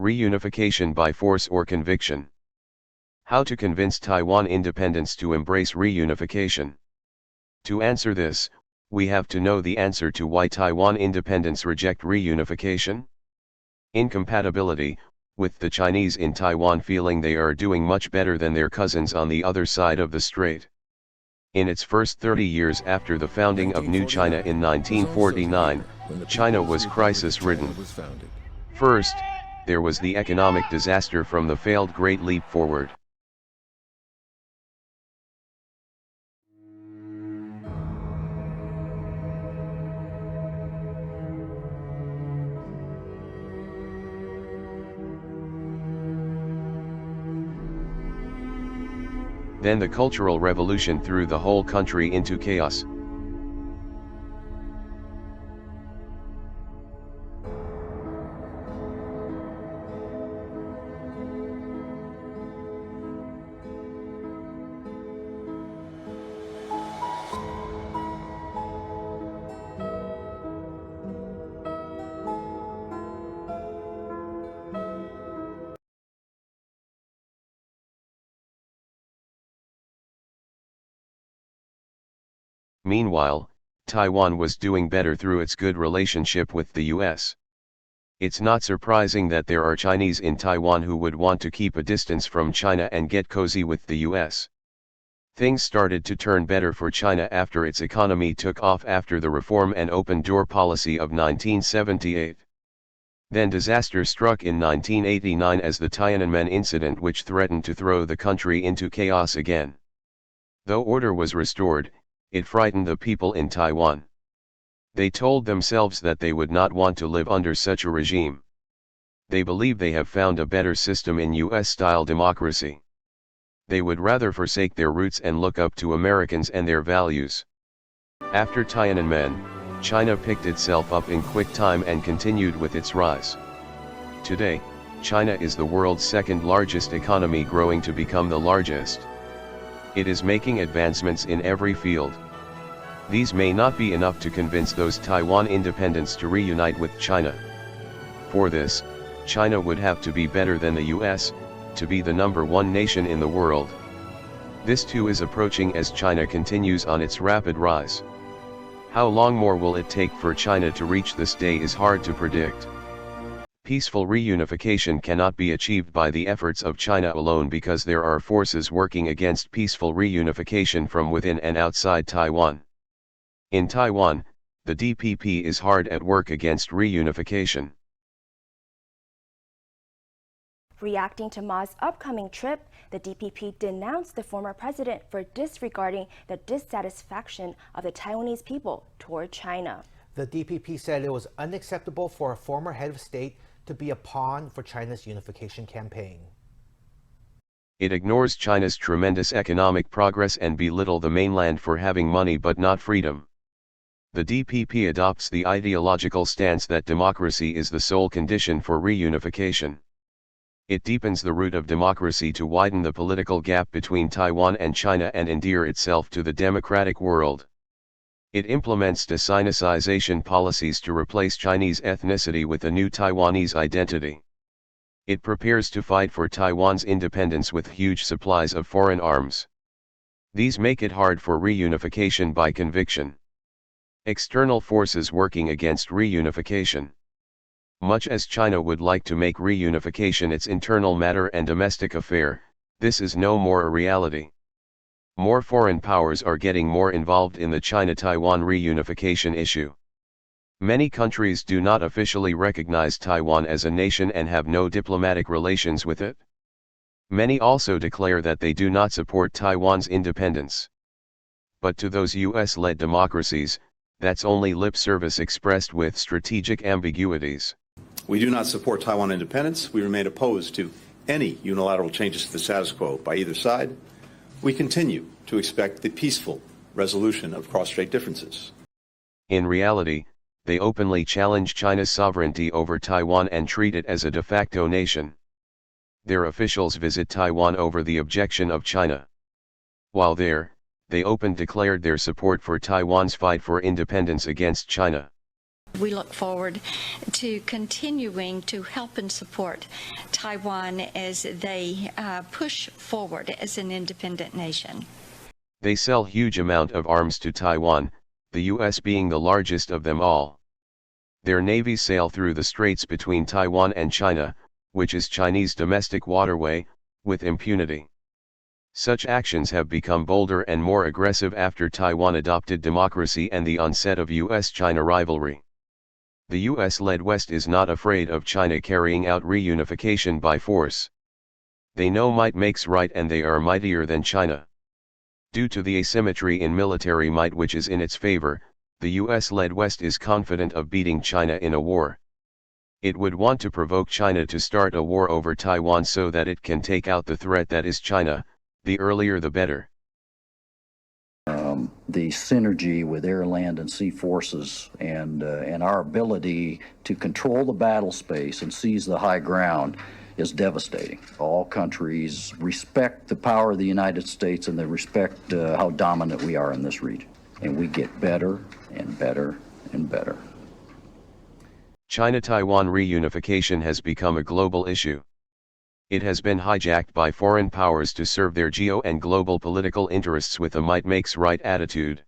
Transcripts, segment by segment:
Reunification by force or conviction. How to convince Taiwan independents to embrace reunification? To answer this, we have to know the answer to why Taiwan independents reject reunification. Incompatibility, with the Chinese in Taiwan feeling they are doing much better than their cousins on the other side of the strait. In its first 30 years after the founding of New China in 1949, China was crisis-ridden. First, there was the economic disaster from the failed Great Leap Forward. Then the Cultural Revolution threw the whole country into chaos. Meanwhile, Taiwan was doing better through its good relationship with the US. It's not surprising that there are Chinese in Taiwan who would want to keep a distance from China and get cozy with the US. Things started to turn better for China after its economy took off after the reform and open door policy of 1978. Then disaster struck in 1989 as the Tiananmen incident, which threatened to throw the country into chaos again. Though order was restored, it frightened the people in Taiwan. They told themselves that they would not want to live under such a regime. They believe they have found a better system in US-style democracy. They would rather forsake their roots and look up to Americans and their values. After Tiananmen, China picked itself up in quick time and continued with its rise. Today, China is the world's second largest economy, growing to become the largest. It is making advancements in every field. These may not be enough to convince those Taiwan independents to reunite with China. For this, China would have to be better than the US, to be the #1 nation in the world. This too is approaching as China continues on its rapid rise. How long more will it take for China to reach this day is hard to predict. Peaceful reunification cannot be achieved by the efforts of China alone, because there are forces working against peaceful reunification from within and outside Taiwan. In Taiwan, the DPP is hard at work against reunification. Reacting to Ma's upcoming trip, the DPP denounced the former president for disregarding the dissatisfaction of the Taiwanese people toward China. The DPP said it was unacceptable for a former head of state to be a pawn for China's unification campaign. It ignores China's tremendous economic progress and belittle the mainland for having money but not freedom. The DPP adopts the ideological stance that democracy is the sole condition for reunification. It deepens the root of democracy to widen the political gap between Taiwan and China and endear itself to the democratic world. It implements de-Sinicization policies to replace Chinese ethnicity with a new Taiwanese identity. It prepares to fight for Taiwan's independence with huge supplies of foreign arms. These make it hard for reunification by conviction. External forces working against reunification. Much as China would like to make reunification its internal matter and domestic affair, this is no more a reality. More foreign powers are getting more involved in the China-Taiwan reunification issue. Many countries do not officially recognize Taiwan as a nation and have no diplomatic relations with it. Many also declare that they do not support Taiwan's independence. But to those US-led democracies, that's only lip service expressed with strategic ambiguities. We do not support Taiwan independence. We remain opposed to any unilateral changes to the status quo by either side. We continue to expect the peaceful resolution of cross-strait differences. In reality, they openly challenge China's sovereignty over Taiwan and treat it as a de facto nation. Their officials visit Taiwan over the objection of China. While there, they openly declared their support for Taiwan's fight for independence against China. We look forward to continuing to help and support Taiwan as they push forward as an independent nation. They sell huge amount of arms to Taiwan, the US being the largest of them all. Their navies sail through the straits between Taiwan and China, which is Chinese domestic waterway, with impunity. Such actions have become bolder and more aggressive after Taiwan adopted democracy and the onset of US-China rivalry. The US-led West is not afraid of China carrying out reunification by force. They know might makes right and they are mightier than China. Due to the asymmetry in military might which is in its favor, the US-led West is confident of beating China in a war. It would want to provoke China to start a war over Taiwan so that it can take out the threat that is China, the earlier the better. The synergy with air, land, and sea forces and our ability to control the battle space and seize the high ground is devastating. All countries respect the power of the United States and they respect how dominant we are in this region. And we get better and better and better. China-Taiwan reunification has become a global issue. It has been hijacked by foreign powers to serve their geo and global political interests with a might makes right attitude.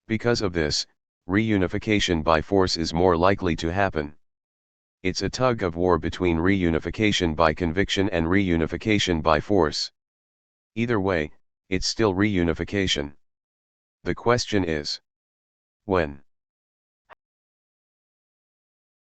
Because of this, reunification by force is more likely to happen. It's a tug of war between reunification by conviction and reunification by force. Either way, it's still reunification. The question is, when?